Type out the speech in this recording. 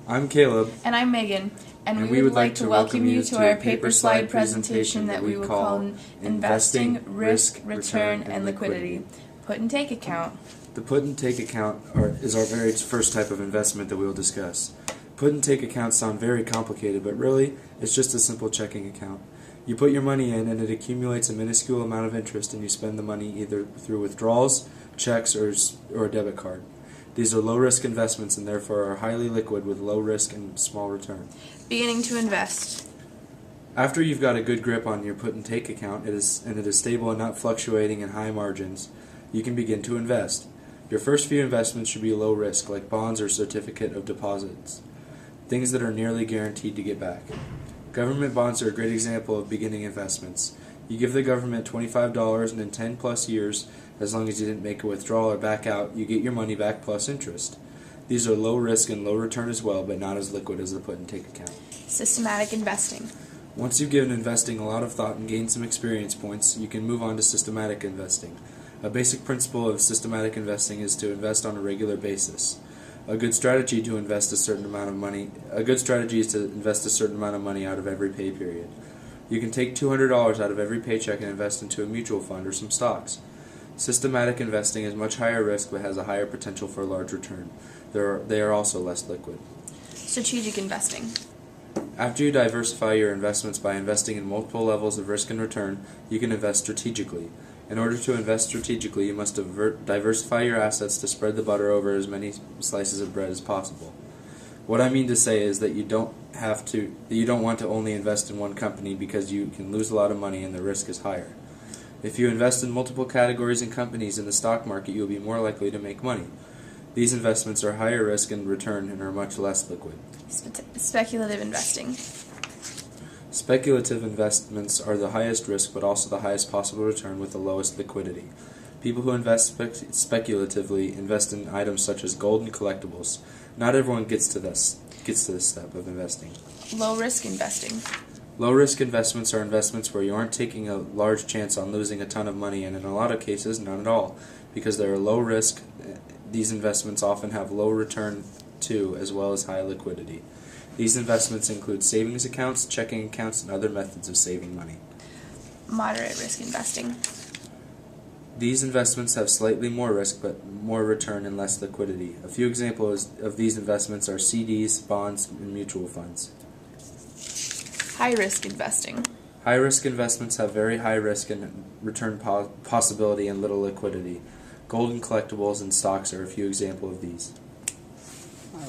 I'm Caleb. And I'm Megan. And we would like to welcome you to our paper slide presentation that we will call Investing, Risk, Return, and Liquidity. Put and take account. The put and take account is our very first type of investment that we will discuss. Put and take accounts sound very complicated, but really, it's just a simple checking account. You put your money in and it accumulates a minuscule amount of interest, and you spend the money either through withdrawals, checks, or a debit card. These are low-risk investments and therefore are highly liquid with low risk and small return. Beginning to invest. After you've got a good grip on your put and take account, it is stable and not fluctuating in high margins, you can begin to invest. Your first few investments should be low risk, like bonds or certificate of deposits, things that are nearly guaranteed to get back. Government bonds are a great example of beginning investments. You give the government $25 and in 10 plus years, as long as you didn't make a withdrawal or back out, you get your money back plus interest. These are low risk and low return as well, but not as liquid as the put and take account. Systematic investing. Once you've given investing a lot of thought and gained some experience points, you can move on to systematic investing. A basic principle of systematic investing is to invest on a regular basis. A good strategy is to invest a certain amount of money out of every pay period. You can take $200 out of every paycheck and invest into a mutual fund or some stocks. Systematic investing is much higher risk but has a higher potential for a large return. They are also less liquid. Strategic investing. After you diversify your investments by investing in multiple levels of risk and return, you can invest strategically. In order to invest strategically, you must diversify your assets to spread the butter over as many slices of bread as possible. What I mean to say is that you don't want to only invest in one company because you can lose a lot of money and the risk is higher. If you invest in multiple categories and companies in the stock market, you will be more likely to make money. These investments are higher risk and return and are much less liquid. Speculative investing. Speculative investments are the highest risk but also the highest possible return with the lowest liquidity. People who invest speculatively invest in items such as gold and collectibles. Not everyone gets to this step of investing. Low-risk investing. Low-risk investments are investments where you aren't taking a large chance on losing a ton of money, and in a lot of cases, none at all. Because they are low risk, these investments often have low return too, as well as high liquidity. These investments include savings accounts, checking accounts, and other methods of saving money. Moderate risk investing. These investments have slightly more risk but more return and less liquidity. A few examples of these investments are CDs, bonds, and mutual funds. High risk investing. High risk investments have very high risk and return possibility and little liquidity. Gold and collectibles and stocks are a few examples of these.